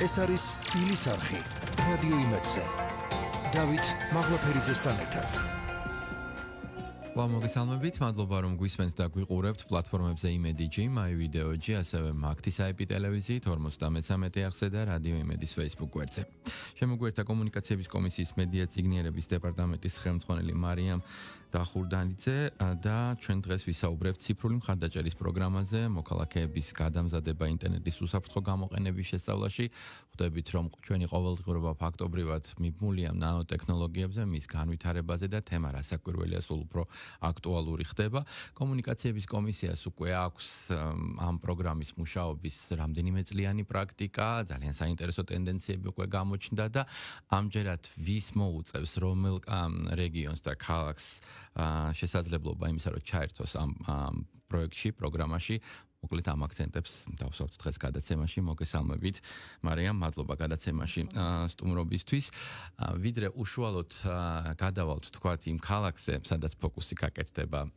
ეს არის სტილის არხი რადიო იმედზე. დავით მაღლაფერიძესთან ერთად. მოგესალმებით, მადლობა რომ გვისმენთ და გვიყურებთ პლატფორმებზე იმედი.jim, my video.jim, ასევე მაგთის IP ტელევიზიით 53 არხზე და რადიო იმედის Facebook გვერდზე. შემოგვერთა კომუნიკაციების კომისიის მედია ციგნიერების დეპარტამენტის ხელმძღვანელი მარიამ დახურდანიძე და ჩვენ დღეს ვისაუბრებთ ციფრული მხარდაჭერის პროგრამაზე, მოქალაქეების გადამზადება ინტერნეტის უსაფრთხო გამოყენების შესწავლაში. ხვდებით, რომ ჩვენი ყოველდღიურობა ფაქტობრივად მიბმულია ნანოტექნოლოგიებზე, მის განვითარებაზე და თემა რასაკვირველია სულ უფრო აქტუალური ხდება. კომუნიკაციების კომისიას უკვე აქვს ამ პროგრამის მუშაობის რამდენიმე წლიანი პრაქტიკა, ძალიან საინტერესო ტენდენციები უკვე გამოჩნდა და ამჯერად ვის მოუწევს რომელ რეგიონს და ქალაქს შესაძლებლობა იმისა, რომ ჩაერთოს ამ პროექტში, პროგრამაში. მოკლედ ამ აქცენტებს დავსვათ დღეს გადაცემაში. მოგესალმებით, მარიამ, მადლობა გადაცემაში სტუმრობისთვის. ვიდრე უშუალოდ გადავალთ თქვათ იმ ქალაქზე, სადაც ფოკუსი გაკეთდება.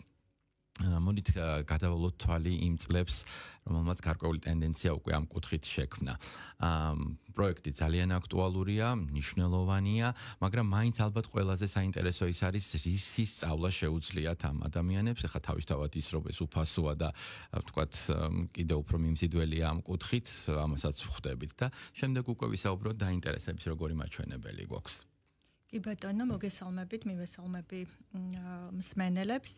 მოდით გადავალოთ თვალი იმ წლებს, რომელმაც გარკვეული ტენდენცია უკვე ამ კუთხით შექმნა. პროექტი ძალიან აქტუალურია, მნიშვნელოვანია, მაგრამ მაინც ალბათ ყველაზე საინტერესო ის არის, რისი სწავლა შეუძლიათ ამ ადამიანებს. ეხლა თავისთავად ის რომ ეს უფასოა და ვთქვათ, კიდევ უფრო მიმზიდველია ამ კუთხით, ამასაც ვხვდებით და შემდეგ უკვე ვისაუბროთ დაინტერესების როგორი მაჩვენებელი გვაქვს. კი ბატონო, მოგესალმებით, მივესალმები მსმენელებს.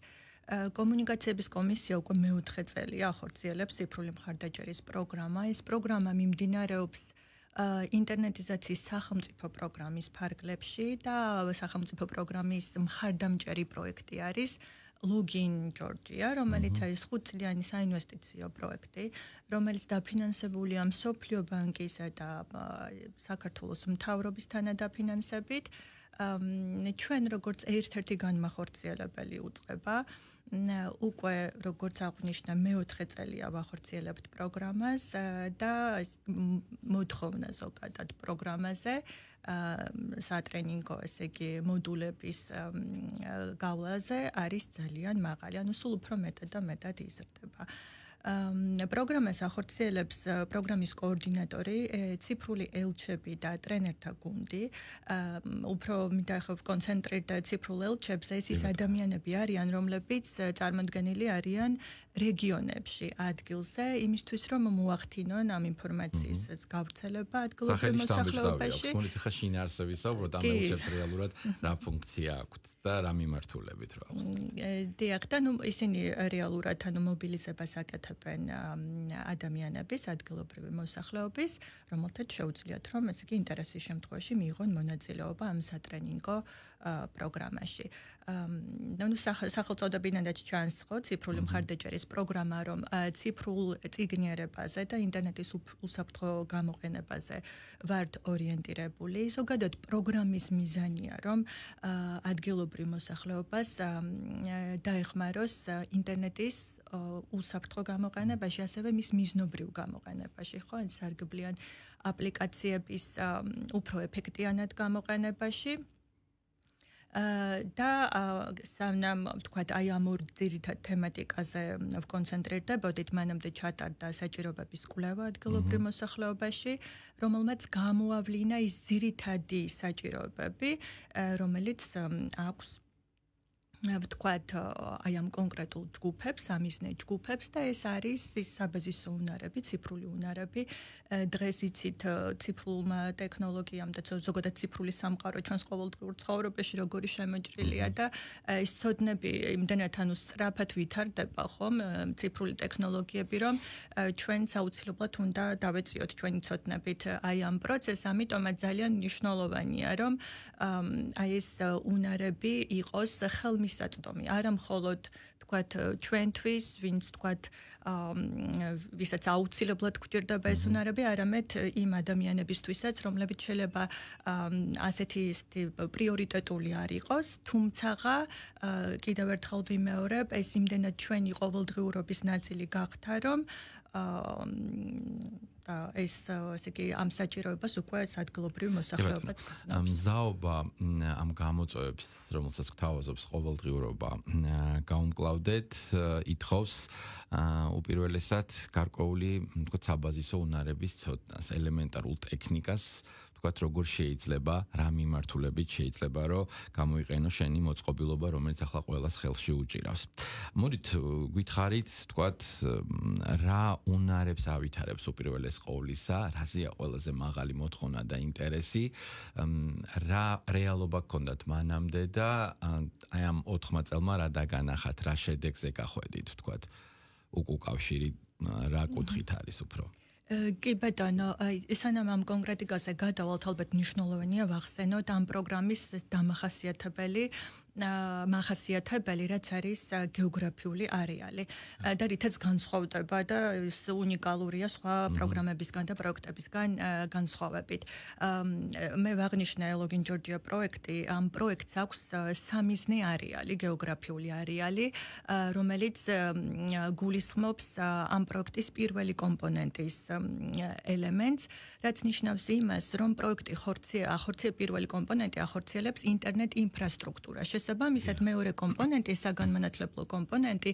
კომუნიკაციების კომისია უკვე მეოთხე წელია ახორციელებს ციფრული მხარდაჭერის პროგრამა. ეს პროგრამა მიმდინარეობს ინტერნეტიზაციის სახელმწიფო პროგრამის ფარგლებში და სახელმწიფო პროგრამის მხარდამჭერი პროექტი არის Login Georgia, რომელიც არის 5 წლიანი საინვესტიციო პროექტი, რომელიც დაფინანსებულია მსოფლიო ბანკისა და საქართველოს მთავრობის თანადაფინანსებით. ჩვენ როგორც ერთ-ერთი განმახორციელებელი უწყება, უკვე როგორც აღვნიშნა მეოთხე წელია ვახორციელებთ პროგრამას და მოთხოვნა ზოგადად პროგრამაზე სატრენინგო, ესე იგი მოდულების გავლაზე არის ძალიან მაღალი, ანუ სულ უფრო მეტად და მეტად იზრდება. პროგრამას ახორციელებს პროგრამის კოორდინატორი, ციფრული ელჩები და ტრენერთა გუნდი. უფრო მინდა ვკონცენტრირდე ციფრულ ელჩებზე, ის ადამიანები არიან, რომლებიც წარმოდგენილი არიან რეგიონებში, ადგილზე, იმისთვის რომ მოახდინონ ამ ინფორმაციის გავრცელება ადგილობრივ მოსახლეობაში. მოდით ახლა შინაარსზე ვისაუბროთ, ამ ელჩებს რეალურად რა ფუნქცია აქვთ და რა მიმართულებით რა აქვს. დიახ, და ისინი რეალურად მობილიზებას აკეთებენ ადამიანების, ადგილობრივი მოსახლეობის, რომელთაც შეუძლიათ, რომ ესე იგი ინტერესის შემთხვევაში მიიღონ მონაწილეობა ამ სატრენინგო პროგრამაში. სახელწოდებიდანაც ჩანს, ხო, ციფრული მხარდაჭერის პროგრამა, რომ ციფრულ წიგნიერებაზე და ინტერნეტის უსაფრთხო გამოყენებაზე ვართ ორიენტირებული. ზოგადად პროგრამის მიზანია, რომ ადგილობრივ მოსახლეობას დაეხმაროს ინტერნეტის უსაფრთხო გამოყენებაში, ასევე მის მიზნობრივ გამოყენებაში, ხო, სარგებლიან აპლიკაციების უფრო ეფექტიანად გამოყენებაში. და სანამ ვთქვათ, აი ამ ორ ძირითად თემატიკაზე ვკონცენტრირდებოდით, მანამდე ჩატარდა საჭიროებების კვლევა ადგილობრივ მოსახლეობაში, რომელმაც გამოავლინა ის ძირითადი საჭიროებები, რომელიც აქვს ვთქვათ, აი ამ კონკრეტულ ჯგუფებს, ამიზნე ჯგუფებს და ეს არის ის საბაზისო უნარები, ციფრული უნარები. დღეს იცით ციფრულმა ტექნოლოგიამ და ზოგადად ციფრული სამყარო ჩვენს ყოველდღიურ ცხოვრებაში როგორი შემოჭრილია და ის ცოდნები იმდენად სწრაფად ვითარდება, ხომ, ციფრული ტექნოლოგიები, რომ ჩვენც აუცილებლად უნდა დავეწიოთ ჩვენი ცოდნებით აი ამ პროცესს, ამიტომაც ძალიან მნიშვნელოვანია, რომ აი ეს უნარები იყოს ხელმისაწვდომი, არა მხოლოდ თქვათ ჩვენთვის, ვინც თქვათ ვისაც აუცილებლად გვჭირდება ეს უნარები, არამედ იმ ადამიანებისთვისაც, რომლებიც შეიძლება ასეთი პრიორიტეტული არ იყოს, თუმცა კიდევ ერთხელ ვიმეორებ, ეს იმდენად ჩვენი ყოველდღიურობის ნაწილი გახდა, რომ და ეს ესე იგი ამ საჭიროებას უკვე ადგილობრივ მოსახლეობაც გრძნობს. მზაობა ამ გამოწვევებს, რომელსაც გვთავაზობს ყოველდღიურობა, გაუმკლავდეთ, ითხოვს უპირველესად გარკვეული, თქო, საბაზისო უნარების ცოდნას, ელემენტარულ ტექნიკას, თქვათ, როგორ შეიძლება, რა მიმართულებით შეიძლება, რომ გამოიყენო შენი მოწყობილობა, რომელიც ახლა ყველას ხელში უჭირავს. მოდით გითხარით, თქვათ, რა უნარებს ავითარებს უპირველეს ყოვლისა, რაზეა ყველაზე მაღალი მოთხოვნა და ინტერესი, რა რეალობა გქონდათ მანამდე და აი ამ 4 წელმა რა დაგანახათ, რა შედეგზე გახვედით, თქვათ, უკავშირი რა კუთხით არის უფრო? კი ბატონო, სანამ ამ კონკრეტიკაზე გადავალთ, ალბათ მნიშვნელოვანია ვახსენოთ ამ პროგრამის მახასიათებელი, რაც არის გეოგრაფიული არეალი და რითაც განსხვავდება და ის უნიკალურია სხვა პროგრამებისგან და პროექტებისგან განსხვავებით. მე ვაღნიშნე ლოგინ ჯორჯია პროექტი, ამ პროექტს აქვს სამიზნე არეალი, გეოგრაფიული არეალი, რომელიც გულისხმობს ამ პროექტის პირველი კომპონენტის ელემენტს, რაც ნიშნავს იმას, რომ პროექტი ახორციელებს პირველი კომპონენტი ახორციელებს ინტერნეტ ინფრასტრუქტურას. შესაბამისად, მეორე კომპონენტი, საგანმანათლებლო კომპონენტი,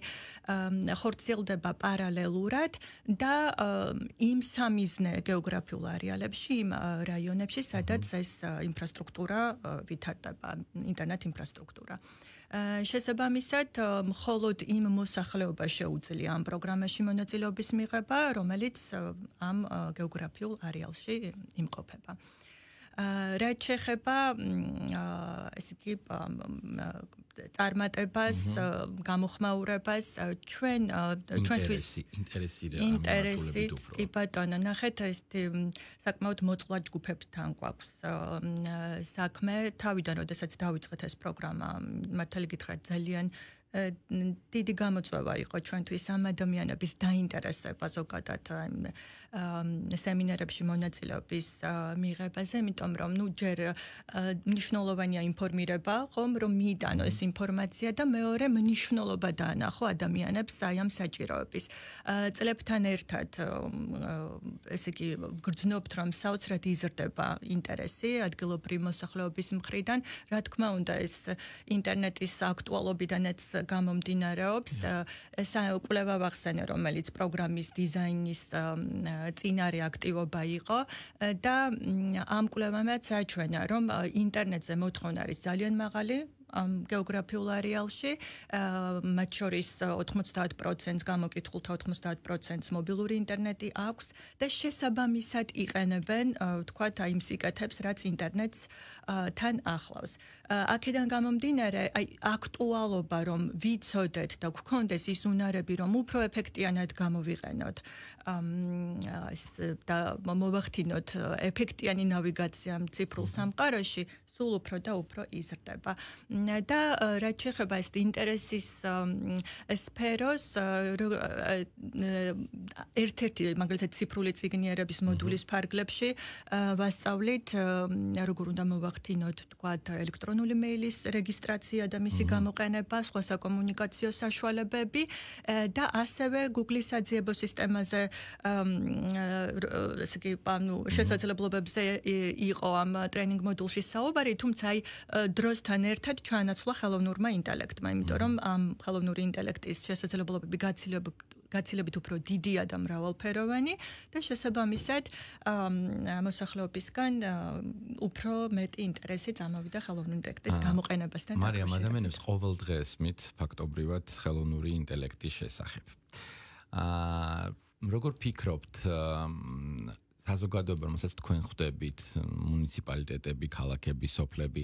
ხორციელდება პარალელურად და იმ სამიზნე გეოგრაფიულ არეალებში, იმ რაიონებში, სადაც ეს ინფრასტრუქტურა ვითარდება, ინტერნეტ ინფრასტრუქტურა. შესაბამისად, მხოლოდ იმ მოსახლეობას შეუძლია ამ პროგრამაში მონაწილეობის მიღება, რომელიც ამ გეოგრაფიულ არეალში იმყოფება. რაც შეეხება ესე იგი წარმატებას, გამოხმაურებას, ჩვენთვის ინტერესით, კი ბატონო, ნახეთ, ეს საკმაოდ მოწყვლად ჯგუფებთან გვაქვს საქმე, თავიდან, როდესაც დავიწყეთ ეს პროგრამა, მართალი გითხრათ, ძალიან დიდი გამოწვევა იყო ჩვენთვის ამ ადამიანების დაინტერესება ზოგადად სემინარებში მონაწილეობის მიღებაზე, იმიტომ რომ ჯერ მნიშვნელოვანია ინფორმირება, ხომ, რომ მიიტანო ეს ინფორმაცია და მეორე მნიშვნელობა დაანახო ადამიანებს აი ამ საჭიროების. წლებთან ერთად ესე იგი გრძნობთ, რომ საოცრად იზრდება ინტერესი ადგილობრივი მოსახლეობის მხრიდან, რა თქმა უნდა, ეს ინტერნეტის აქტუალობიდანაც გამომდინარეობს, კვლევა ვახსენე, რომელიც პროგრამის დიზაინის წინარე აქტივობა იყო და ამ კვლევამაც აჩვენა, რომ ინტერნეტზე მოთხოვნა არის ძალიან მაღალი ამ გეოგრაფიულ არეალში, მათ შორის 90%-ს გამოკითხულთა 90%-ს მობილური ინტერნეტი აქვს და შესაბამისად იყენებენ, თქვათ, აი იმ სიკეთებს, რაც ინტერნეტს თან ახლავს. აქედან გამომდინარე, აი აქტუალობა, რომ ვიცოდეთ და გქონდეს ის უნარები, რომ უფრო ეფექტიანად გამოვიყენოთ და მოვახდინოთ ეფექტიანი ნავიგაცია ციფრულ სამყაროში, სულ უფრო და უფრო იზრდება. და რაც შეეხება ეს ინტერესის სფეროს, ერთ-ერთი მაგალითად ციფრული წიგნიერების მოდულის ფარგლებში ვასწავლით, როგორ უნდა მოვახდინოთ, თქვათ, ელექტრონული მეილის რეგისტრაცია და მისი გამოყენება, სხვა საკომუნიკაციო საშუალებები და ასევე Google-ის საძიებო სისტემაზე ესე იგი, შესაძლებლობებზე იყო ამ ტრენინგ მოდულში საუბარი, თუმცა აი დროსთან ერთად ჩაანაცვლა ხელოვნურმა ინტელექტმა, იმიტომ რომ ამ ხელოვნური ინტელექტის შესაძლებლობები გაცილებით უფრო დიდია და მრავალფეროვანი და შესაბამისად მოსახლეობისგან უფრო მეტი ინტერესი წამოვიდა ხელოვნური ინტელექტის გამოყენებასთან. მარიამ, ადამიანებს ყოველდღე ესმით ფაქტობრივად ხელოვნური ინტელექტის შესახებ. როგორ ფიქრობთ, საზოგადოება, რომელსაც თქვენ ხვდებით, მუნიციპალიტეტები, ქალაქები, სოფლები,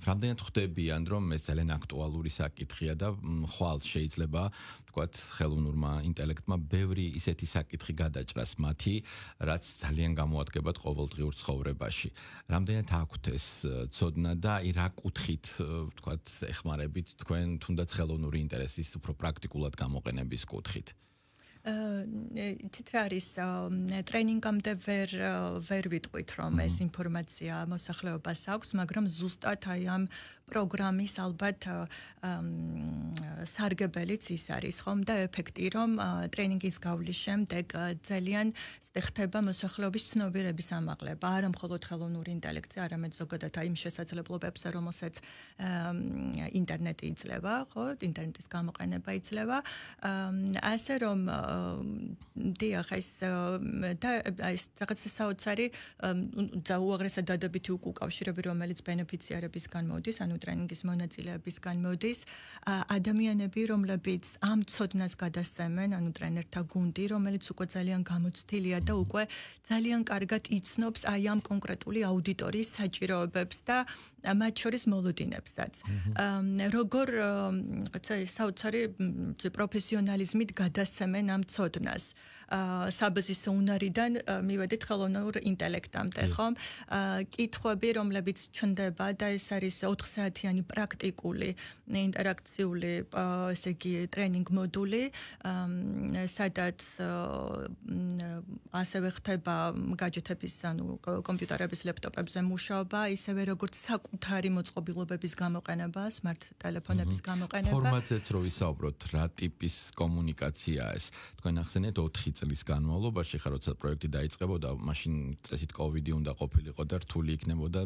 რამდენად ხვდებიან, რომ ეს ძალიან აქტუალური საკითხია და ხვალ შეიძლება, თქვათ, ხელოვნურმა ინტელექტმა ბევრი ისეთი საკითხი გადაჭრას მათი, რაც ძალიან გამოადგებათ ყოველდღიურ ცხოვრებაში. რამდენად აქვთ ეს ცოდნა და აი რა კუთხით, თქვათ, ეხმარებით თქვენ თუნდაც ხელოვნური ინტერესის უფრო პრაქტიკულად გამოყენების კუთხით? თითქოს არის ტრენინგამდე ვერ ვიტყვით, რომ ეს ინფორმაცია მოსახლეობას აქვს, მაგრამ ზუსტად აი ამ პროგრამის ალბათ სარგებელიც ის არის, ხომ და ეფექტი, რომ ტრენინგის გავლის შემდეგ ძალიან ხდება მოსახლეობის ცნობიერების ამაღლება, არა მხოლოდ ხელოვნური ინტელექტზე, არამედ ზოგადად იმ შესაძლებლობებზე, რომელსაც ინტერნეტი იძლევა, ხო, ინტერნეტის გამოყენება იძლევა, ასე რომ დიახ, ეს რაღაც საოცარი უაღრესად დადებითი უკავშირები, რომელიც ბენეფიციარებისგან მოდის, ანუ ტრენინგის მონაწილეებისგან მოდის, ადამიანები, რომლებიც ამ ცოდნას გადასცემენ, ანუ ტრენერთა გუნდი, რომელიც უკვე ძალიან გამოცდილია და უკვე ძალიან კარგად იცნობს აი ამ კონკრეტული აუდიტორიის საჭიროებებს და მათ შორის მოლოდინებსაც. როგორ საოცარი პროფესიონალიზმით გადასცემენ ამ ცოდნას. საბაზისო უნარიდან მივედით ხელოვნურ ინტელექტამდე, ხომ? კითხვები, რომლებიც ჩნდება და ეს არის 4 საათიანი პრაქტიკული ინტერაქციული, ესე იგი, ტრენინგ მოდული, სადაც ასევე ხდება გაჯეთების, ანუ კომპიუტერების, ლეპტოპებზე მუშაობა, ისევე როგორც საკუთარი მოწყობილობების გამოყენება, smart ტელეფონების გამოყენება. ფორმატზეც რო ვისაუბროთ, რა ტიპის კომუნიკაციაა ეს? თქვენ ახსენეთ 4 წლის განმავლობაში, ხა როცა პროექტი დაიწყებოდა, მაშინ წესით COVID-ი უნდა ყოფილიყო და რთული იქნებოდა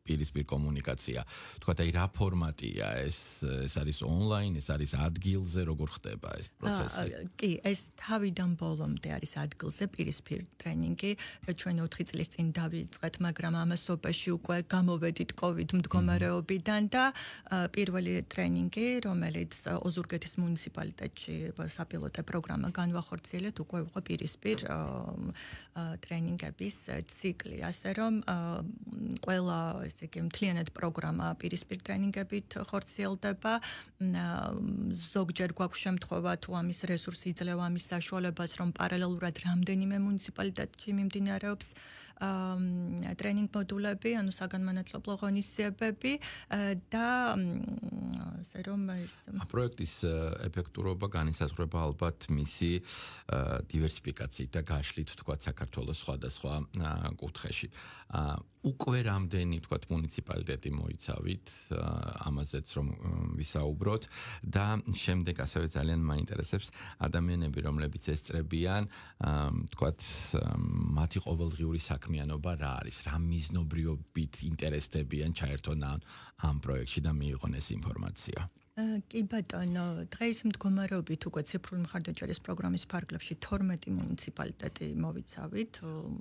პირისპირ კომუნიკაცია. თქვათ, აი რა ფორმატია ეს? ეს არის ონლაინ, ეს არის ადგილზე, როგორ ხდება ეს პროცესი? კი, ეს თავიდან ბოლომდე არის ადგილზე პირისპირ ტრენინგი. ჩვენ 4 წლის წინ დავიწყეთ, მაგრამ ამასობაში უკვე გამოვედით COVID მდგომარეობიდან და პირველი ტრენინგი, რომელიც ოზურგეთის მუნიციპალიტეტში საპილოტე პროგრამა განვახორციელეთ, უკვე იყო პირისპირ ტრენინგების ციკლი, ასე რომ ყველა ესე იგი მთლიანად პროგრამა პირისპირ ტრენინგებით ხორციელდება. ზოგჯერ გვაქვს შემთხვევა თუ ამის რესურსი იძლევა ამის საშუალებას, რომ პარალელურად რამდენიმე მუნიციპალიტეტში მიმდინარეობს ტრენინგ მოდულები, ანუ საგანმანათლებლო ღონისძიებები და ასე რომ ეს პროექტის ეფექტურობა განისაზღვრება ალბათ მისი დივერსიფიკაციით და გაშლით, თქვათ, საქართველოს სხვადასხვა კუთხეში. უკვე რამდენი, თქვათ, მუნიციპალიტეტი მოიცავით, ამაზეც რომ ვისაუბროთ და შემდეგ ასევე ძალიან მაინტერესებს ადამიანები, რომლებიც ესწრებიან, თქვათ, მათი ყოველდღიური საქმიანობა რა არის, რა მიზნობრიობით ინტერესდებიან ჩაერთონ ამ პროექტში და მიიღონ ეს ინფორმაცია. კი ბატონო, დღეს მდგომარეობით უკვე ციფრული მხარდაჭერის პროგრამის ფარგლებში 12 მუნიციპალიტეტი მოვიცავით,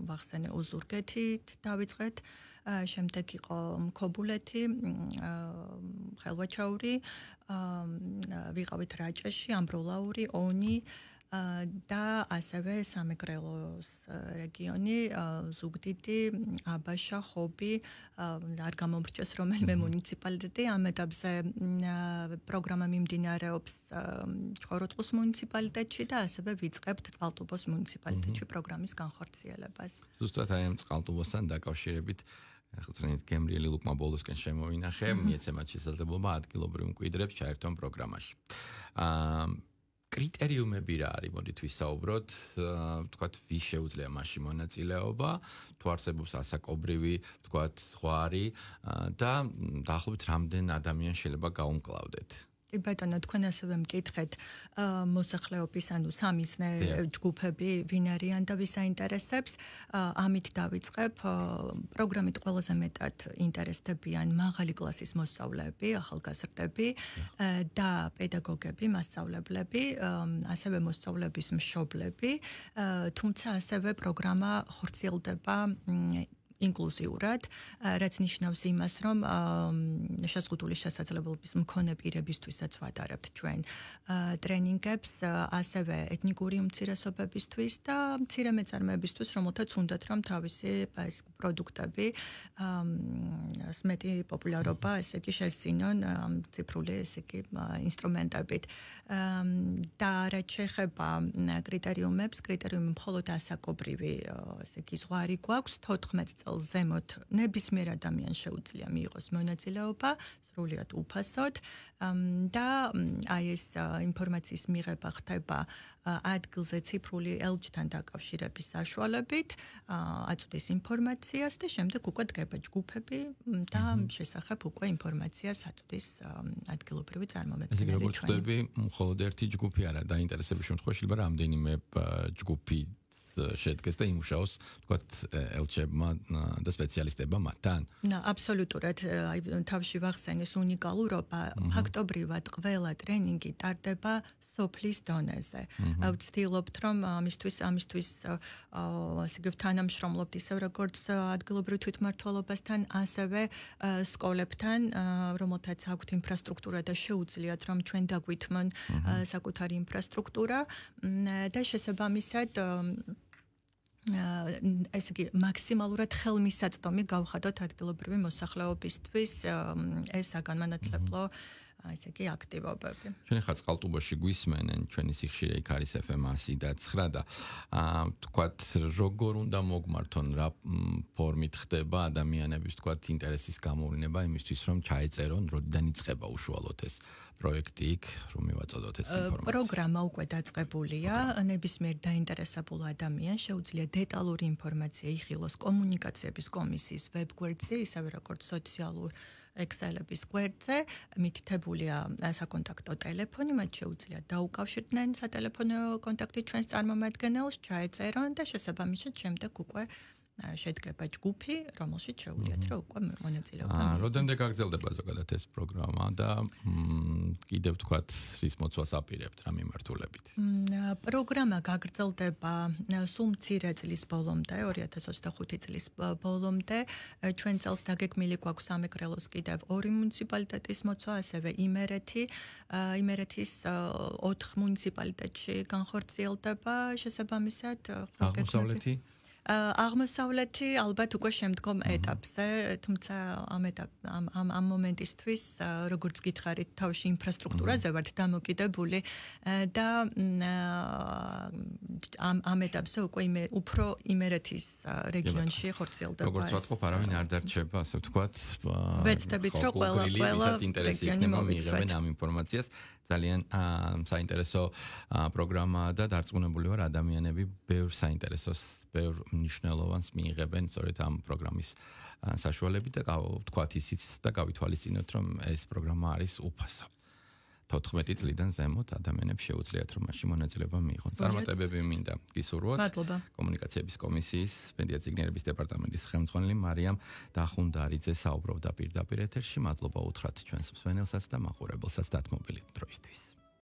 ვახსენე ოზურგეთით დავიწყეთ, შემდეგ იყო მქობულეთი, ხელვაჩაური, ვიყავით რაჭაში, ამბროლაური, ონი და ასევე სამეგრელოს რეგიონი, ზუგდიდი, აბაშა, ხობი, არ გამომრჩეს რომელიმე მუნიციპალიტეტი. ამ ეტაპზე პროგრამა მიმდინარეობს ჭყოროწყუს მუნიციპალიტეტში და ასევე ვიწყებთ წყალტუბოს მუნიციპალიტეტში პროგრამის განხორციელებას. ზუსტად აი ამ წყალტუბოსთან დაკავშირებით ახლა გემრიელი ლუკმა ბოლოსკენ შემოვინახე, მიეცემათ შესაძლებლობა ადგილობრივ მკვიდრებს ჩაერთონ პროგრამაში. კრიტერიუმები რა არის, მოდით ვისაუბროთ, თქვათ, ვის შეუძლია მასში მონაწილეობა, თუ არსებობს ასაკობრივი, თქვათ, ზღვარი და დაახლოებით რამდენ ადამიანს შეიძლება გაუმკლავდეთ. კი ბატონო, თქვენ ასევე მკითხეთ მოსახლეობის, ანუ სამიზნე ჯგუფები ვინ არიან და ვის აინტერესებს. ამით დავიწყებ. პროგრამით ყველაზე მეტად ინტერესდებიან მაღალი კლასის მოსწავლეები, ახალგაზრდები და პედაგოგები, მასწავლებლები, ასევე მოსწავლეების მშობლები, თუმცა ასევე პროგრამა ხორციელდება ინკლუზიურად, რაც ნიშნავს იმას, რომ შეზღუდული შესაძლებლობის მქონე პირებისთვისაც ვატარებთ ჩვენ ტრენინგებს, ასევე ეთნიკური უმცირესობებისთვის და მცირე მეწარმეებისთვის, რომელთაც უნდათ რომ თავისი პროდუქტები მეტი პოპულარობა, ესე იგი, შესძინონ ციფრული, ესე იგი, ინსტრუმენტებით. და რაც შეეხება კრიტერიუმებს, კრიტერიუმი მხოლოდ ასაკობრივი, ესე იგი, ზღვარი გვაქვს 14 წელს ზემოთ ნებისმიერ ადამიანს შეუძლია მიიღოს მონაწილეობა სრულიად უფასოდ და აი ეს ინფორმაციის მიღება ხდება ადგილზე ციფრული ელჩთან დაკავშირების საშუალებით, აწვდის ინფორმაციას და შემდეგ უკვე დგება ჯგუფები და შესახებ უკვე ინფორმაციას აწვდის ადგილობრივი წარმომადგენელი. ესე იგი, როგორც ხვდები, მხოლოდ ერთი ჯგუფი არა, დაინტერესების შემთხვევაში შეიძლება რამდენიმე ჯგუფი შედგეს და იმუშაოს, თქვათ, ელჩებმა და სპეციალისტებმა მათთან. აბსოლუტურად, აი თავში ვახსენეს უნიკალურობა, ფაქტობრივად ყველა ტრენინგი ტარდება სოფლის დონეზე. ვცდილობთ, რომ ამისთვის ასე იგი თანამშრომლობთ ისევ როგორც ადგილობრივ თვითმმართველობასთან, ასევე სკოლებთან, რომელთაც აქვთ ინფრასტრუქტურა და შეუძლიათ, რომ ჩვენ დაგვითმონ საკუთარი ინფრასტრუქტურა და შესაბამისად ესე იგი მაქსიმალურად ხელმისაწვდომი გავხადოთ ადგილობრივი მოსახლეობისთვის ეს საგანმანათლებლო ესე იგი აქტივობები. ჩვენ ხარ წყალტუბოში გვისმენენ, ჩვენი სიხშირე იქ არის FM 100 და 9 და თქვათ როგორ უნდა მოგმართონ რა ფორმით ხდება ადამიანების თქვათ ინტერესის გამოვლინება იმისთვის რომ ჩაეწერონ, როდიდან იწყება უშუალოდ ეს პროექტი იქ, რომ მივაწოდოთ ეს ინფორმაცია. პროგრამა უკვე დაწყებულია, ნებისმიერ დაინტერესებულ ადამიანს შეუძლია დეტალური ინფორმაცია იხილოს კომუნიკაციების კომისიის ვებგვერდზე, ისევე როგორც სოციალურ Excel-ების გვერდზე, მითითებულია საკონტაქტო ტელეფონი, მათ შეუძლიათ დაუკავშირდნენ სატელეფონო კონტაქტით ჩვენს წარმომადგენელს, ჩაეწერონ და შესაბამისად შემდეგ უკვე შედგება ჯგუფი, რომელშიც შეუძლიათ რომ უკვე მონაწილეობა მიიღონ. Რამდენამდე გაგრძელდება ზოგადად ეს პროგრამა და კიდევ თქვათ რის მოცვას აპირებთ რა მიმართულებით? პროგრამა გაგრძელდება სულ მცირე წლის ბოლომდე, 2025 წლის ბოლომდე. ჩვენ წელს დაგეგმილი გვაქვს სამეგრელოს კიდევ 2 მუნიციპალიტეტის მოცვა, ასევე იმერეთის 4 მუნიციპალიტეტში განხორციელდება შესაბამისად აღმოსავლეთი აღმოსავლეთი ალბათ უკვე შემდგომ ეტაპზე, თუმცა ამ მომენტისთვის, როგორც გითხარით, თავში ინფრასტრუქტურაზე ვართ დამოკიდებული და ამ ეტაპზე უკვე უფრო იმერეთის რეგიონში ხორციელდება. როგორც ვთქვათ, არავინ არ დარჩება, ასე ვთქვათ, ვეცდებით, რომ ყველა რეგიონი მოიღებენ ამ ინფორმაციას. ძალიან საინტერესო პროგრამაა და დარწმუნებული ვარ ადამიანები ბევრ საინტერესოს, ბევრ მნიშვნელოვანს მიიღებენ სწორედ ამ პროგრამის საშუალებით და ვთქვათ ისიც და გავითვალისწინოთ, რომ ეს პროგრამა არის უფასო. 14 წლიდან ზემოთ ადამიანებს შეუძლიათ რომ მაშინ მონაწილეობა მიიღონ. წარმატებები მინდა გისურვოთ. კომუნიკაციების კომისიის მედია-ციგნიერების დეპარტამენტის ხელმძღვანელი მარიამ დახუნდარიძე საუბრობდა პირდაპირ ეთერში. მადლობა უთხრათ ჩვენს მსმენელსაც და მაყურებელსაც დათმობილი დროისთვის.